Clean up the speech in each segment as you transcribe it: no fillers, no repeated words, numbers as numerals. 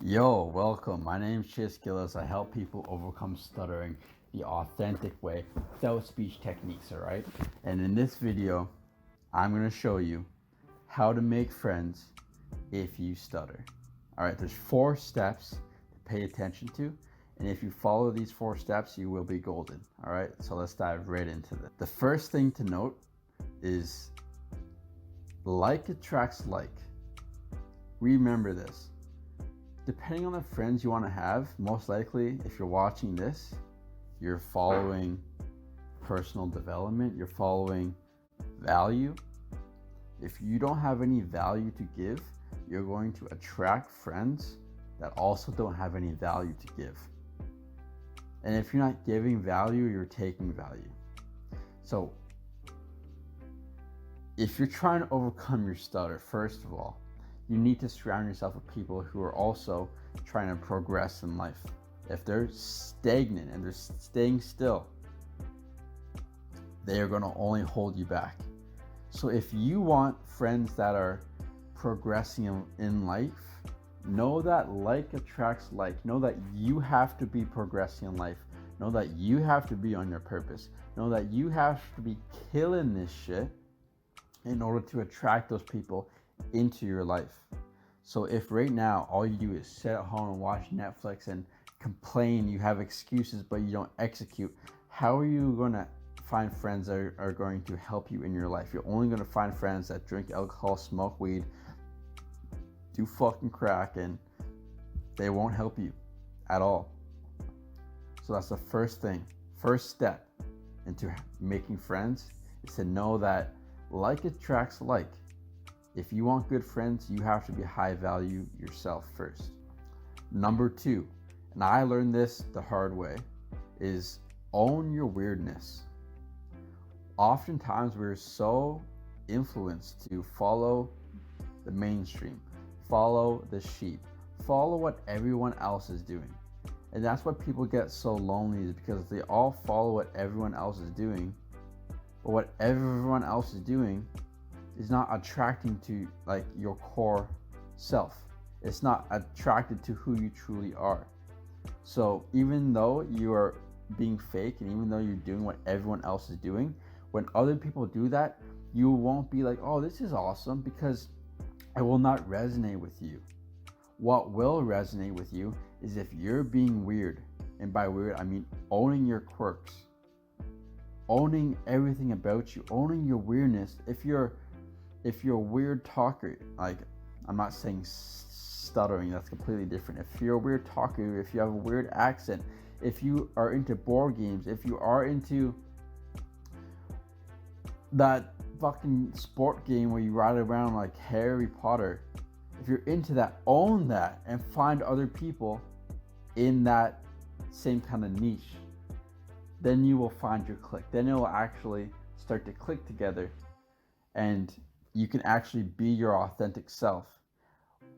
Yo, welcome. My name is Gillis. I help people overcome stuttering the authentic way without speech techniques, all right? And in this video, I'm going to show you how to make friends if you stutter. All right, there's 4 steps to pay attention to. And if you follow these 4 steps, you will be golden. All right, so let's dive right into this. The first thing to note is like attracts like. Remember this. Depending on the friends you want to have, most likely if you're watching this, you're following personal development, you're following value. If you don't have any value to give, you're going to attract friends that also don't have any value to give. And if you're not giving value, you're taking value. So if you're trying to overcome your stutter, first of all, you need to surround yourself with people who are also trying to progress in life. If they're stagnant and they're staying still, they are going to only hold you back. So if you want friends that are progressing in life, know that like attracts like. Know that you have to be progressing in life. Know that you have to be on your purpose. Know that you have to be killing this shit in order to attract those people into your life. So if right now all you do is sit at home and watch Netflix and complain, you have excuses but you don't execute, how are you going to find friends that are going to help you in your life? You're only going to find friends that drink alcohol, smoke weed, do fucking crack, and they won't help you at all. So that's the first thing. First step into making friends is to know that like attracts like. If you want good friends, you have to be high value yourself first. Number 2, and I learned this the hard way, is own your weirdness. Oftentimes we're so influenced to follow the mainstream, follow the sheep, follow what everyone else is doing. And that's why people get so lonely, is because they all follow what everyone else is doing. But what everyone else is doing is not attracting to like your core self. It's not attracted to who you truly are. So even though you are being fake and even though you're doing what everyone else is doing, when other people do that, you won't be like, oh, this is awesome, because it will not resonate with you. What will resonate with you is if you're being weird. And by weird, I mean owning your quirks, owning everything about you, owning your weirdness. If you're a weird talker, like, I'm not saying stuttering, that's completely different. If you're a weird talker, if you have a weird accent, if you are into board games, if you are into that fucking sport game where you ride around like Harry Potter, if you're into that, own that and find other people in that same kind of niche. Then you will find your clique. Then it will actually start to click together, and you can actually be your authentic self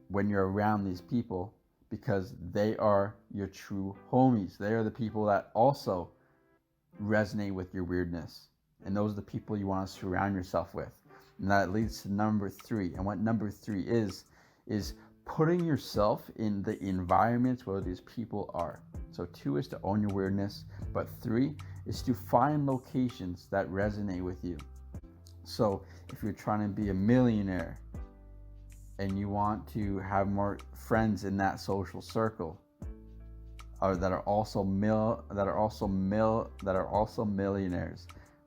when you're around these people, because they are your true homies. They are the people that also resonate with your weirdness. And those are the people you want to surround yourself with. And that leads to number 3. And what number 3 is putting yourself in the environments where these people are. So 2 is to own your weirdness, but 3 is to find locations that resonate with you. So if you're trying to be a millionaire and you want to have more friends in that social circle, or that are also millionaires,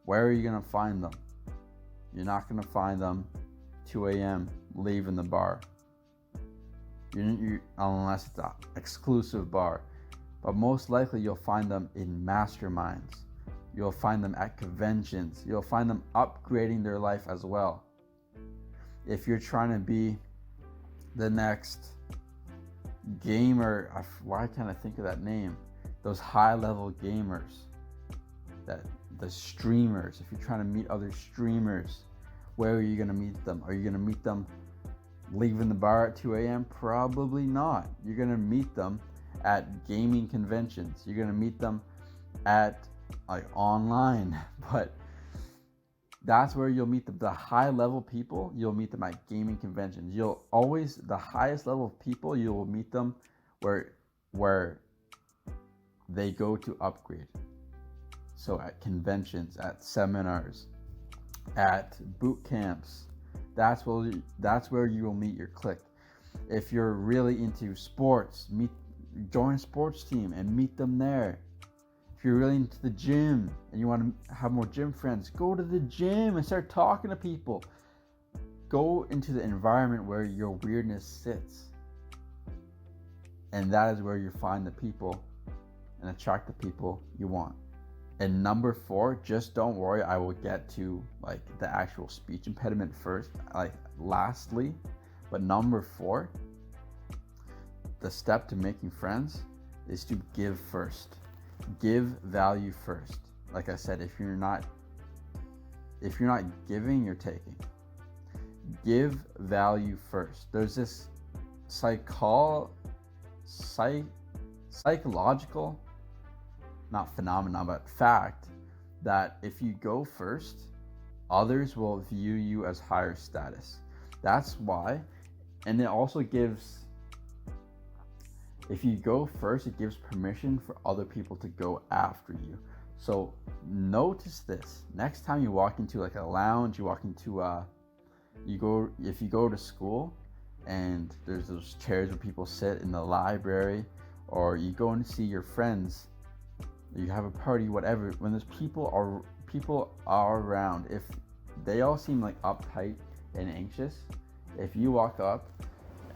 where are you going to find them? You're not going to find them 2 a.m. leaving the bar. Unless it's an exclusive bar. But most likely you'll find them in masterminds. You'll find them at conventions. You'll find them upgrading their life as well. If you're trying to be the next gamer, why can't I think of that name? Those high-level gamers, the streamers. If you're trying to meet other streamers, where are you going to meet them? Are you going to meet them leaving the bar at 2 a.m.? Probably not. You're going to meet them at gaming conventions. You're going to meet them at like online, but that's where you'll meet the high level people. You'll meet them at gaming conventions. The highest level of people, you'll meet them where they go to upgrade. So at conventions, at seminars, at boot camps, that's where you will meet your clique. If you're really into sports, join a sports team and meet them there. If you're really into the gym and you want to have more gym friends, go to the gym and start talking to people. Go into the environment where your weirdness sits. And that is where you find the people and attract the people you want. And number 4, just don't worry, I will get to like the actual speech impediment first, like lastly. But number 4, the step to making friends is to give first. Give value first. Like I said, if you're not giving, you're taking. Give value first. There's this psychological, not phenomenon, but fact that if you go first, others will view you as higher status. That's why. And it also gives, if you go first, it gives permission for other people to go after you. So notice this. Next time you walk into like a lounge, you walk into if you go to school and there's those chairs where people sit in the library, or you go and see your friends, you have a party, whatever, when there's people are around, if they all seem like uptight and anxious, if you walk up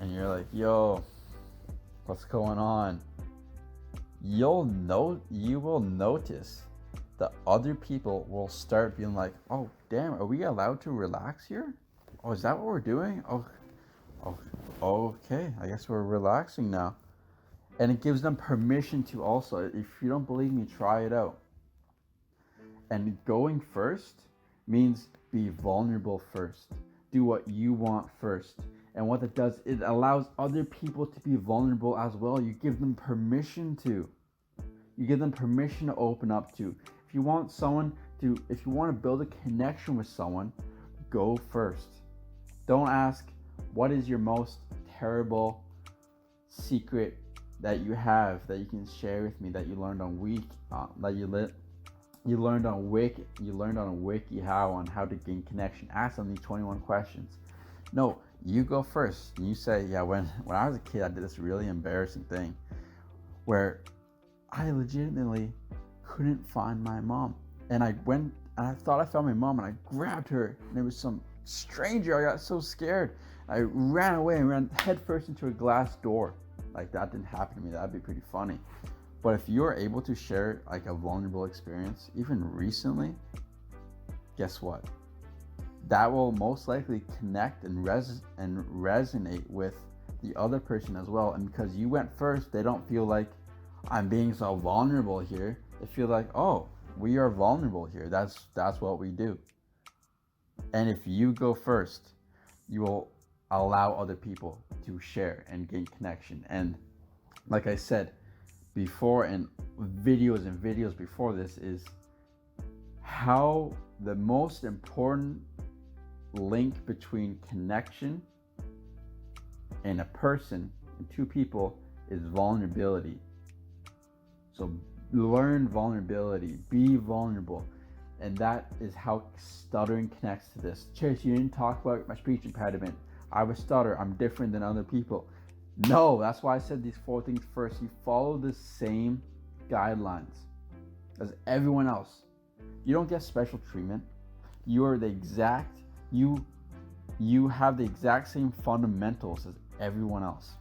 and you're like, yo, what's going on? You will notice that other people will start being like, oh damn, are we allowed to relax here? Oh, is that what we're doing? Oh, okay, I guess we're relaxing now. And it gives them permission to also, if you don't believe me, try it out. And going first means be vulnerable first. Do what you want first. And what it does, it allows other people to be vulnerable as well. You give them permission to. You give them permission to open up to. If you want to build a connection with someone, go first. Don't ask, what is your most terrible secret that you have that you can share with me that you learned on you learned on WikiHow on how to gain connection. Ask them these 21 questions. No, you go first. You say, yeah, when I was a kid, I did this really embarrassing thing where I legitimately couldn't find my mom. And I went and I thought I found my mom and I grabbed her and it was some stranger. I got so scared. I ran away and ran headfirst into a glass door. Like, that didn't happen to me. That'd be pretty funny. But if you're able to share like a vulnerable experience, even recently, guess what? That will most likely connect and resonate with the other person as well. And because you went first, they don't feel like I'm being so vulnerable here. They feel like, oh, we are vulnerable here. That's what we do. And if you go first, you will allow other people to share and gain connection. And like I said before, and videos before this, is how the most important link between connection and a person and two people is vulnerability. So learn vulnerability, be vulnerable. And that is how stuttering connects to this. Chase, you didn't talk about my speech impediment. I have a stutter. I'm different than other people. No, that's why I said these 4 things first. You follow the same guidelines as everyone else. You don't get special treatment. You are you have the exact same fundamentals as everyone else.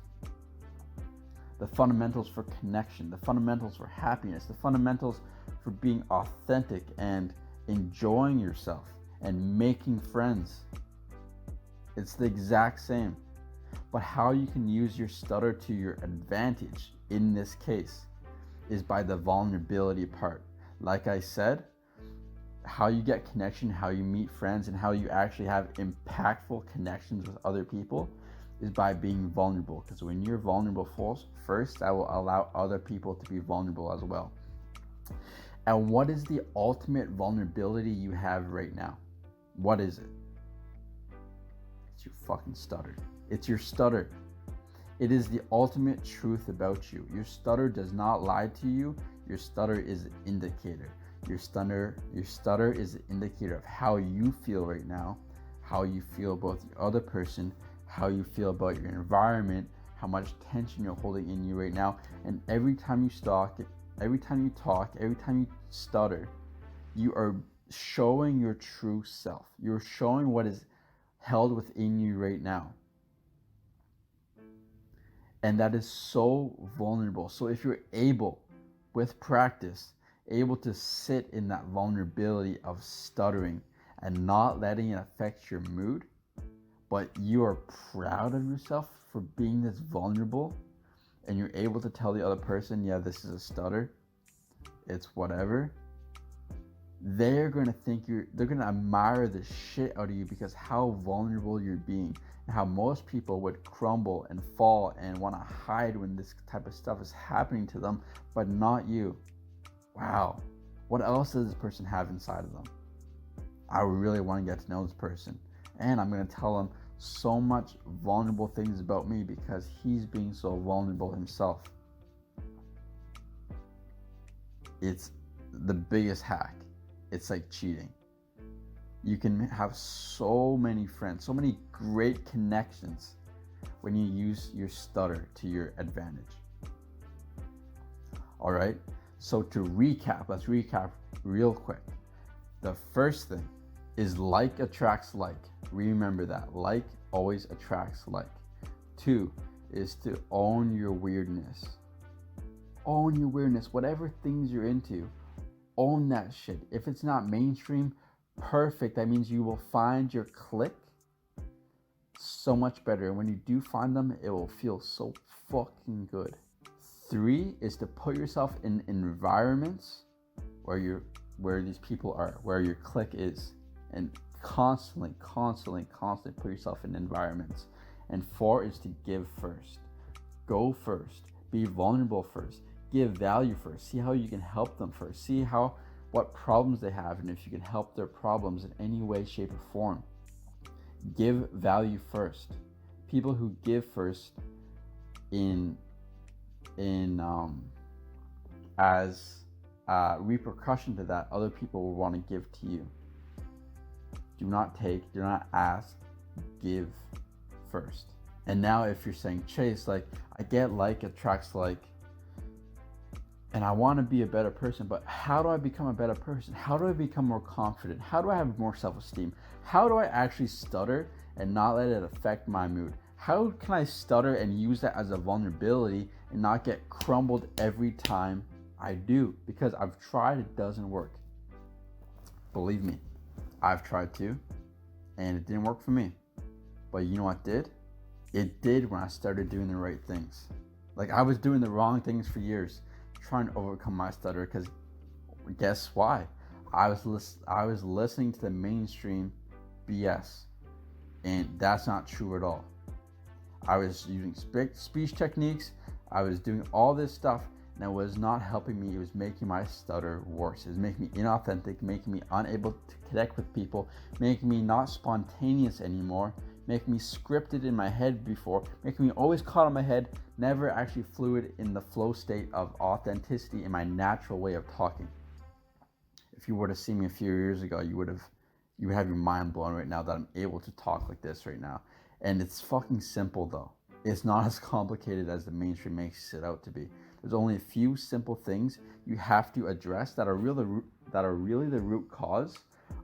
The fundamentals for connection, the fundamentals for happiness, the fundamentals for being authentic and enjoying yourself and making friends. It's the exact same. But how you can use your stutter to your advantage in this case is by the vulnerability part. Like I said, how you get connection, how you meet friends, and how you actually have impactful connections with other people is by being vulnerable. Because when you're vulnerable first, that will allow other people to be vulnerable as well. And what is the ultimate vulnerability you have right now? What is it? It's your fucking stutter. It's your stutter. It is the ultimate truth about you. Your stutter does not lie to you. Your stutter is an indicator. Your stutter is an indicator of how you feel right now, how you feel about the other person, how you feel about your environment, how much tension you're holding in you right now. And every time you talk, every time you stutter, you are showing your true self. You're showing what is held within you right now. And that is so vulnerable. So if you're able, with practice, able to sit in that vulnerability of stuttering and not letting it affect your mood, but you are proud of yourself for being this vulnerable, and you're able to tell the other person, yeah, this is a stutter, it's whatever, they're going to admire the shit out of you because how vulnerable you're being, and how most people would crumble and fall and want to hide when this type of stuff is happening to them, but not you. Wow, what else does this person have inside of them? I really want to get to know this person, and I'm going to tell him so much vulnerable things about me because he's being so vulnerable himself. It's the biggest hack. It's like cheating. You can have so many friends, so many great connections when you use your stutter to your advantage. All right, so to recap, let's recap real quick. The first thing is like attracts like. Remember that. Like always attracts like. 2 is to own your weirdness. Own your weirdness. Whatever things you're into, own that shit. If it's not mainstream, perfect. That means you will find your clique so much better. And when you do find them, it will feel so fucking good. 3 is to put yourself in environments where these people are, where your clique is, and constantly put yourself in environments. And 4 is to give first. Go first. Be vulnerable first. Give value first. See how you can help them first. See what problems they have, and if you can help their problems in any way, shape, or form. Give value first. People who give first as repercussion to that, other people will want to give to you. Do not take, do not ask, give first. And now if you're saying, Chase, like, I get like attracts like, and I want to be a better person, but how do I become a better person? How do I become more confident? How do I have more self-esteem? How do I actually stutter and not let it affect my mood? How can I stutter and use that as a vulnerability and not get crumbled every time I do? Because I've tried, it doesn't work. Believe me, I've tried to, and it didn't work for me. But you know what did? It did when I started doing the right things. Like, I was doing the wrong things for years, trying to overcome my stutter, because guess why? I was listening to the mainstream BS, and that's not true at all. I was using speech techniques, I was doing all this stuff, and it was not helping me. It was making my stutter worse. It was making me inauthentic, making me unable to connect with people, making me not spontaneous anymore, making me scripted in my head before, making me always caught in my head, never actually fluid in the flow state of authenticity in my natural way of talking. If you were to see me a few years ago, you would have your mind blown right now that I'm able to talk like this right now. And it's fucking simple though. It's not as complicated as the mainstream makes it out to be. There's only a few simple things you have to address that are really the root cause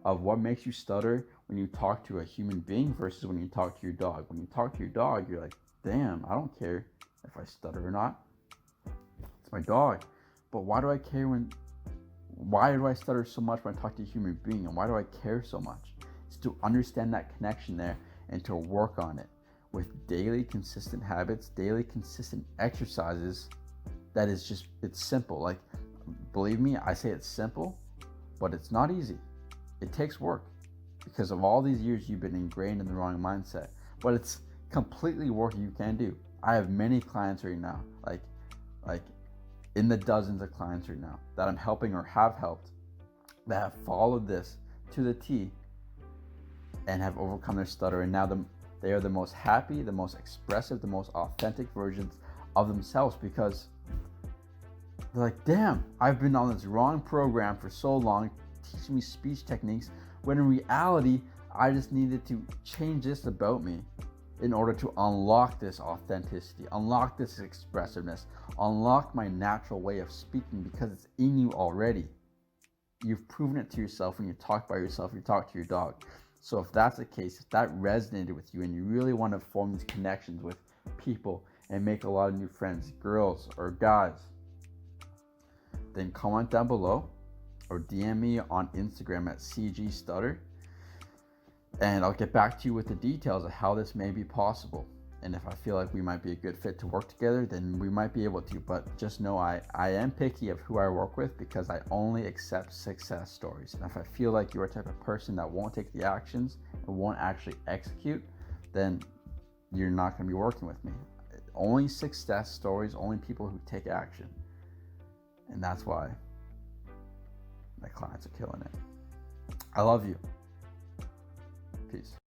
of what makes you stutter when you talk to a human being versus when you talk to your dog. When you talk to your dog, you're like, damn, I don't care if I stutter or not. It's my dog. But why do I care why do I stutter so much when I talk to a human being, and why do I care so much? It's to understand that connection there and to work on it with daily consistent habits, daily consistent exercises. That is just, it's simple. Like, believe me, I say it's simple, but it's not easy. It takes work because of all these years you've been ingrained in the wrong mindset, but it's completely work you can do. I have many clients right now, like in the dozens of clients right now that I'm helping or have helped that have followed this to the T and have overcome their stutter. And now They are the most happy, the most expressive, the most authentic versions of themselves, because they're like, damn, I've been on this wrong program for so long, teaching me speech techniques, when in reality, I just needed to change this about me in order to unlock this authenticity, unlock this expressiveness, unlock my natural way of speaking, because it's in you already. You've proven it to yourself when you talk by yourself, you talk to your dog. So if that's the case, if that resonated with you and you really want to form these connections with people and make a lot of new friends, girls or guys, then comment down below or DM me on Instagram at CGStutter, and I'll get back to you with the details of how this may be possible. And if I feel like we might be a good fit to work together, then we might be able to. But just know I am picky of who I work with, because I only accept success stories. And if I feel like you're a type of person that won't take the actions and won't actually execute, then you're not going to be working with me. Only success stories, only people who take action. And that's why my clients are killing it. I love you. Peace.